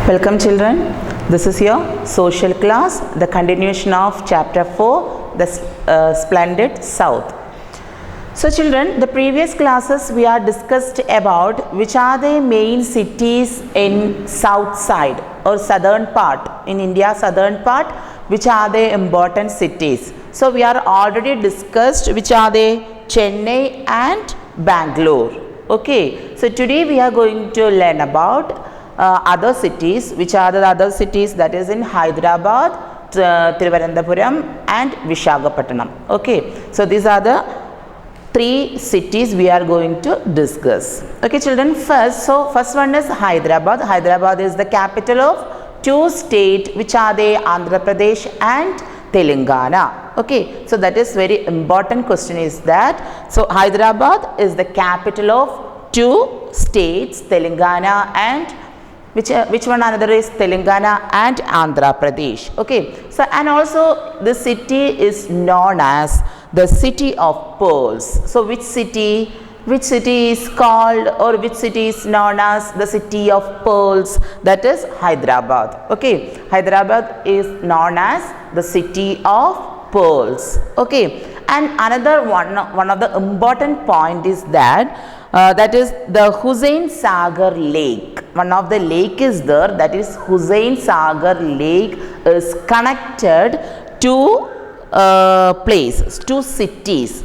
Welcome children, this is your social class, the continuation of chapter 4, the Splendid South. So children, the previous classes we are discussed about which are the main cities in south side or southern part, in India southern part, which are the important cities. So we are already discussed which are the Chennai and Bangalore. Okay, so today we are going to learn about other cities, which are the other cities, that is in Hyderabad, Thiruvananthapuram and Visakhapatnam. Okay, so these are the three cities we are going to discuss. Okay children, first one is Hyderabad. Hyderabad is the capital of two states which are the Andhra Pradesh and Telangana. Okay, so that is very important question is that. So Hyderabad is the capital of two states, Telangana and which one another is Telangana and Andhra Pradesh. Okay, so and also the city is known as the city of pearls. So which city is called, or which city is known as the city of pearls? That is Hyderabad. Okay, Hyderabad is known as the city of pearls. Okay, and another one of the important point is that that is the Hussain Sagar Lake. One of the lake is there, that is Hussain Sagar Lake is connected to places, two cities.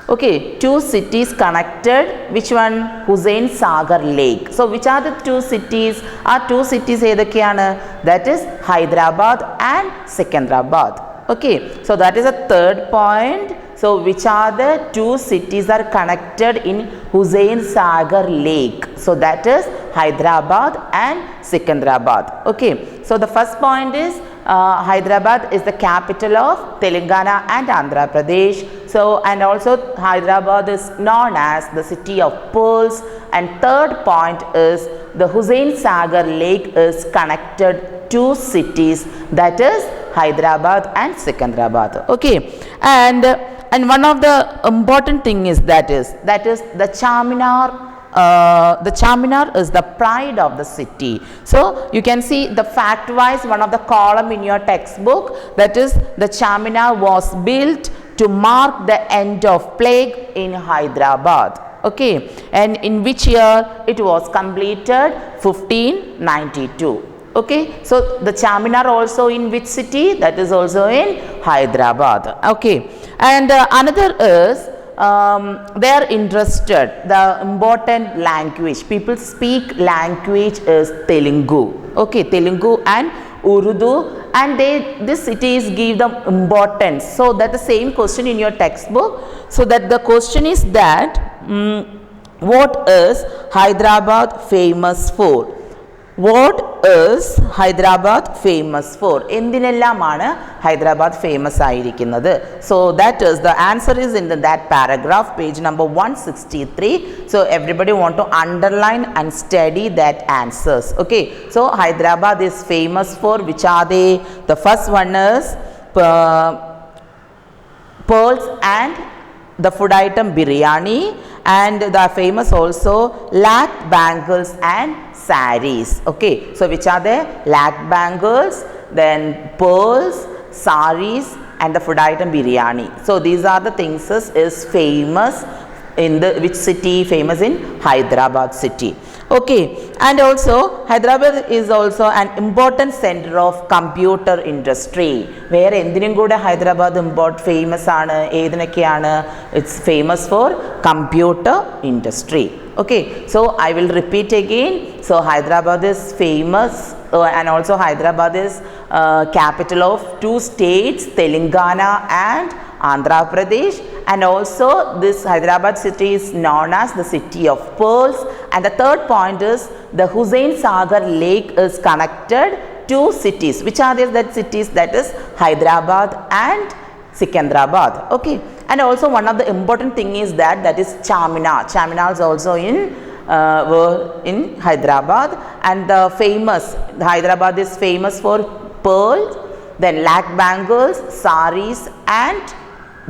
Okay, two cities connected. Which one? Hussain Sagar Lake. So which are the two cities? Two cities edakeyana? That is Hyderabad and Secunderabad. Okay, so that is a third point. So which are the two cities are connected in Hussain Sagar Lake? So that is Hyderabad and Secunderabad. Okay, so the first point is Hyderabad is the capital of Telangana and Andhra Pradesh. So and also Hyderabad is known as the city of pearls. And third point is the Hussain Sagar Lake is connected two cities, that is Hyderabad and Secunderabad. Okay, and one of the important thing is that is the Charminar. The Charminar is the pride of the city. So you can see the fact wise one of the column in your textbook, that is the Charminar was built to mark the end of plague in Hyderabad. Okay, and in which year it was completed? 1592. Okay, so the Charminar also in which city? That is also in Hyderabad. Okay, and another is they are interested, the important language, people speak language is Telugu. Okay, Telugu and Urdu, and these cities give them importance. So that the same question in your textbook. So that the question is that what is Hyderabad famous for? What is Hyderabad famous for? Endinellamana Hyderabad famous aayirikkunnathu. So that is the answer is in that paragraph, page number 163. So everybody want to underline and study that answers. Okay, so Hyderabad is famous for which are they? The first one is pearls and the food item biryani, and the famous also lakh bangles and saris. Okay, so which are the lakh bangles, then pearls, saris and the food item biryani. So these are the things is famous in the which city? Famous in Hyderabad city. Okay, and also Hyderabad is also an important center of computer industry. Where endinum kude Hyderabad famous aanu edinakeyana? It's famous for computer industry. Okay, so I will repeat again. So Hyderabad is famous and also Hyderabad is capital of two states, Telangana and Andhra Pradesh, and also this Hyderabad city is known as the city of pearls. And the third point is the Hussain Sagar Lake is connected two cities. Which are these that cities? That is Hyderabad and Secunderabad. Okay, and also one of the important thing is that is Charminar. Charminar is also in Hyderabad, and the Hyderabad is famous for pearls, then lakh bangles, saris and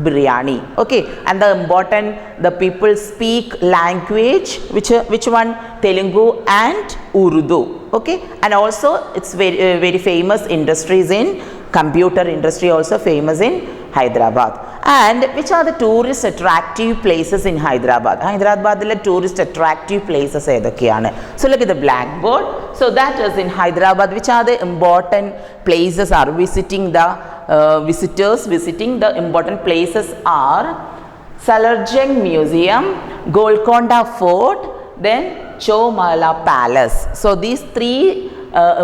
biryani. Okay, and the important, the people speak language, which one? Telugu and Urdu. Okay, and also it's very famous industries in computer industry, also famous in Hyderabad. And which are the tourist attractive places in Hyderabad? Hyderabadile tourist attractive places edokeyanu? So look at the blackboard. So that is in Hyderabad, which are the important places are visiting the visitors visiting the important places are Salarjung Museum, Golconda Fort, then Chomala Palace. So these three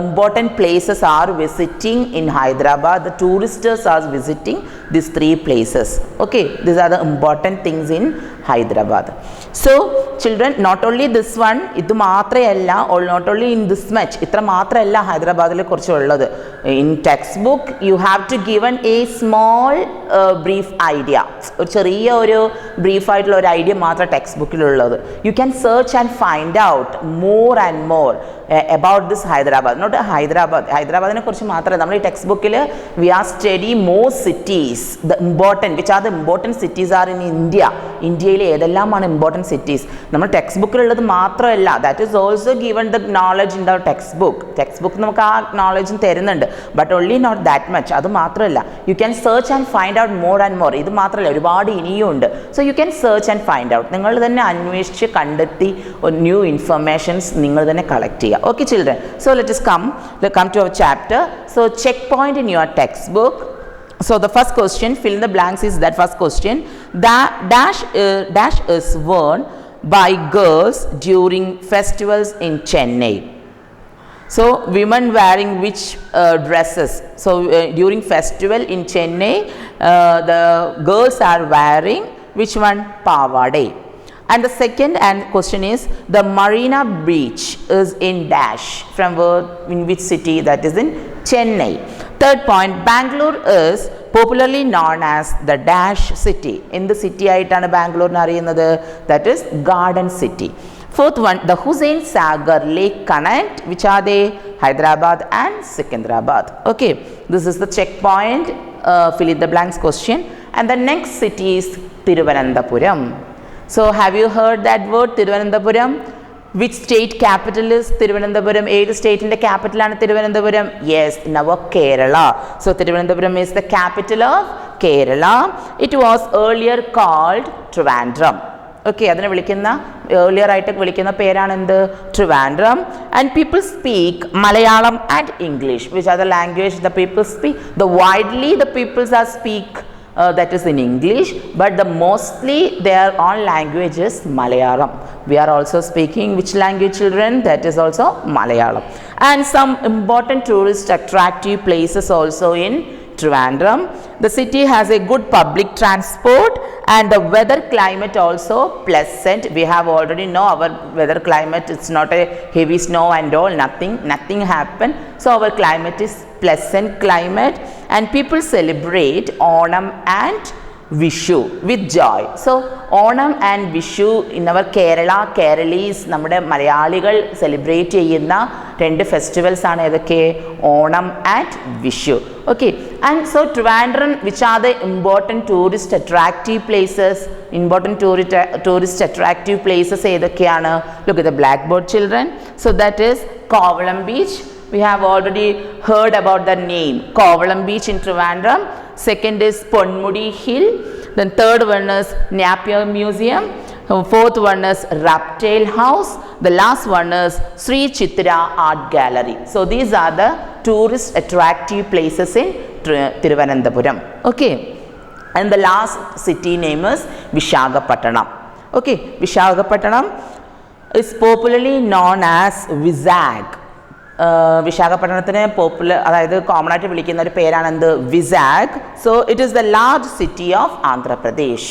important places are visiting in Hyderabad. The tourists are visiting these three places. Okay, these are the important things in Hyderabad. So children, not only this one, idu maatrayalla, or not only in this much, itra maatrayalla Hyderabadile kurichu ullathu. In textbook you have to given a small brief idea, ഒരു ചെറിയ ഒരു brief ആയിട്ടുള്ള ഒരു idea മാത്രം text you can search and find out more and more about this Hyderabad. Not Hyderabadനെ കുറിച്ച് മാത്രമല്ല, നമ്മൾ ഈ ടെക്സ്റ്റ് ബുക്കിൽ we are study more cities, the important, which are the important cities are in India. ഇന്ത്യയിലെ ഏതെല്ലാമാണ് important cities. നമ്മൾ text ബുക്കിലുള്ളത് മാത്രമല്ല, that is also given the knowledge in the textbook. Text book നമുക്ക് ആ നോളജും തരുന്നുണ്ട്, but only not that much. അത് മാത്രമല്ല, you can search and find out more and more. ഇത് മാത്രമല്ല, ഒരുപാട് ഇനിയും ഉണ്ട്. So you can search and find out. നിങ്ങൾ തന്നെ അന്വേഷിച്ച് കണ്ടെത്തി ന്യൂ ഇൻഫർമേഷൻസ് നിങ്ങൾ തന്നെ കളക്ട് ചെയ്യുക. Okay children, so let us come to our chapter. So check point in your textbook. So the first question, fill in the blanks, is that first question. Dash is worn by girls during festivals in Chennai. So women wearing which dresses? So during festival in Chennai, the girls are wearing which one? Pavadai. And the second question is, the Marina Beach is in dash, from where, in which city? That is in Chennai. Third point, Bangalore is popularly known as the dash city. In the city aitana Bangalore nariyunnathu, that is Garden City. Fourth one, the Hussain Sagar Lake connect, which are they? Hyderabad and Secunderabad. Okay, this is the checkpoint, fill in the blanks question. And the next city is Thiruvananthapuram. So have you heard that word, Thiruvananthapuram? Which state capital is Thiruvananthapuram? ഏത് സ്റ്റേറ്റിൻ്റെ ക്യാപിറ്റലാണ് Thiruvananthapuram? Yes, in our Kerala. So Thiruvananthapuram is the capital of Kerala. It was earlier called Trivandrum. Okay, അതിനെ വിളിക്കുന്ന earlier ആയിട്ട് വിളിക്കുന്ന പേരാണ് എന്ത്? Trivandrum. And people speak Malayalam and English, which are the language the people speak. The widely the people are speak that is in English, but the mostly their own language is Malayalam. We are also speaking which language, children? That is also Malayalam. And some important tourist attractive places also in Trivandrum. The city has a good public transport, and the weather climate also pleasant. We have already know our weather climate. It's not a heavy snow and all, nothing happen. So our climate is pleasant climate, and people celebrate Onam and Vishu with joy. So Onam and Vishu in our Keralis, നമ്മുടെ മലയാളികൾ celebrate ചെയ്യുന്ന രണ്ട് festivals ആണ് ഏതൊക്കെ? Onam and Vishu. Okay, and so Trivandrum, which are the important tourist attractive places? Important tourist attractive places ഏതൊക്കെയാണ്? Look at the blackboard, children. So that is Kovalam Beach. We have already heard about the name, Kovalam Beach in Trivandrum. Second is Ponmudi Hill. Then third one is Napier Museum. Fourth one is Reptile House. The last one is Sri Chitra Art Gallery. So these are the tourist attractive places in Thiruvananthapuram. Okay, and the last city name is Visakhapatnam. Okay, Visakhapatnam is popularly known as Vizag. വിശാഖപട്ടണത്തിന് popular, അതായത് common ആയിട്ട് വിളിക്കുന്ന ഒരു പേരാണ് എന്ത്? Vizag. So it is the large city of Andhra Pradesh.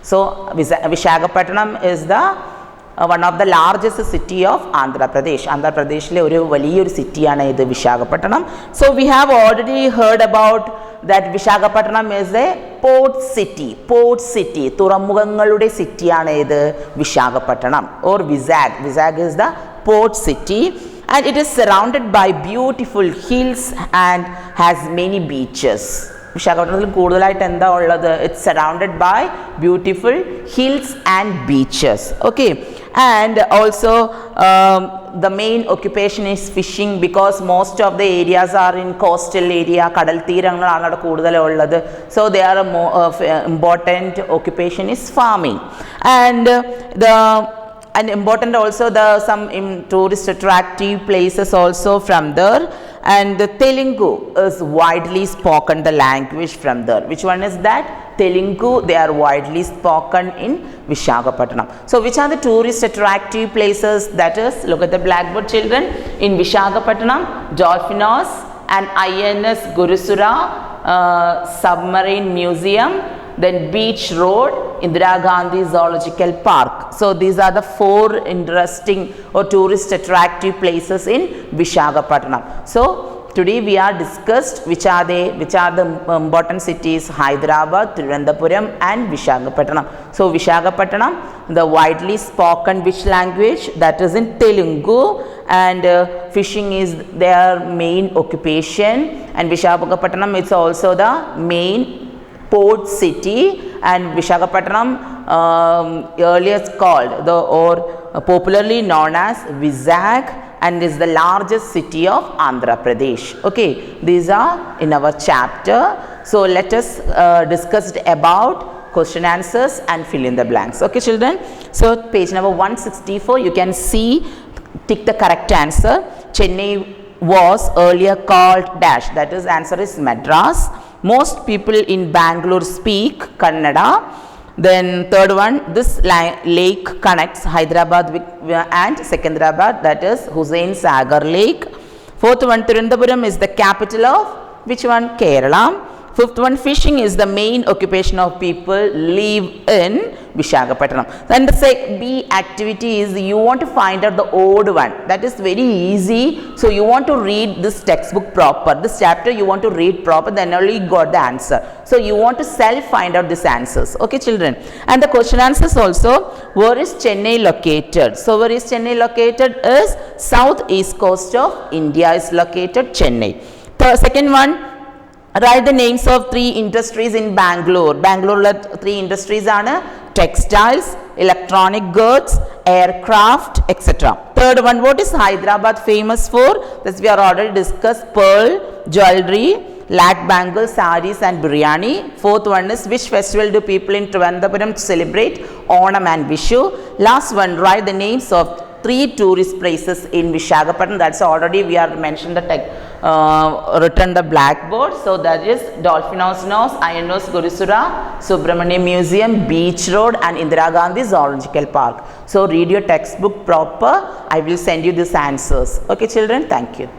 So Visakhapatnam is the one of the largest city of Andhra Pradesh. ആന്ധ്രാപ്രദേശിലെ ഒരു വലിയൊരു സിറ്റിയാണ് ഇത് Visakhapatnam. So we have already heard about that Visakhapatnam is a port city, തുറമുഖങ്ങളുടെ സിറ്റിയാണ് ഇത് Visakhapatnam or Vizag is the port city, and it is surrounded by beautiful hills and has many beaches. വിശാഖപട്ടണത്തിൽ കൂടുതലായിട്ട് എന്താ ഉള്ളത്? It's surrounded by beautiful hills and beaches. Okay, and also the main occupation is fishing because most of the areas are in coastal area. കടൽ തീരങ്ങളാണ് അവിടെ കൂടുതലുള്ളത്. So they are a more important occupation is farming, and important also the some tourist attractive places also from there. And the Telugu is widely spoken, the language from there. Which one is that? Telugu, they are widely spoken in Visakhapatnam. So which are the tourist attractive places? That is, look at the blackboard children. In Visakhapatnam, Dolphinos and INS Gurusura Submarine Museum, then Beach Road, Indira Gandhi Zoological Park. So these are the 4 interesting or tourist attractive places in Visakhapatnam. So today we are discussed which are the important cities: Hyderabad, Thiruvananthapuram and Visakhapatnam. So Visakhapatnam, the widely spoken which language? That is in Telugu, and fishing is their main occupation, and Visakhapatnam is also the main port city, and Visakhapatnam earlier called popularly known as Vizag, and is the largest city of Andhra Pradesh. Okay, these are in our chapter. So let us discuss about question answers and fill in the blanks. Okay children, so page number 164, you can see, tick the correct answer. Chennai was earlier called dash, that is answer is Madras. Most people in Bangalore speak Kannada. Then third one, this lake connects Hyderabad and Secunderabad, that is Hussain Sagar Lake. Fourth one, Thiruvananthapuram is the capital of which one? Kerala. Fifth one, fishing is the main occupation of people live in Visakhapatnam. Then the B activity is you want to find out the odd one. That is very easy. So you want to read this textbook proper. This chapter you want to read proper, then only you got the answer. So you want to self find out these answers. Okay children. And the question answers also, where is Chennai located? So where is Chennai located? Is southeast coast of India is located Chennai. The second one, write the names of 3 industries in Bangalore. Bangalore 3 industries are textiles, electronic goods, aircraft, etc. Third one, what is Hyderabad famous for? This we are already discussed: pearl, jewelry, lat bangles, sarees and biryani. Fourth one is, which festival do people in Thiruvananthapuram celebrate? Onam and Vishu. Last one, write the names of 3 tourist places in Visakhapatnam. That's already we are mentioned the written the blackboard. So that is Dolphinos Nose, INS Gurusura Subramanian Museum, Beach Road and Indira Gandhi Zoological Park. So read your textbook proper. I will send you these answers. Okay children, thank you.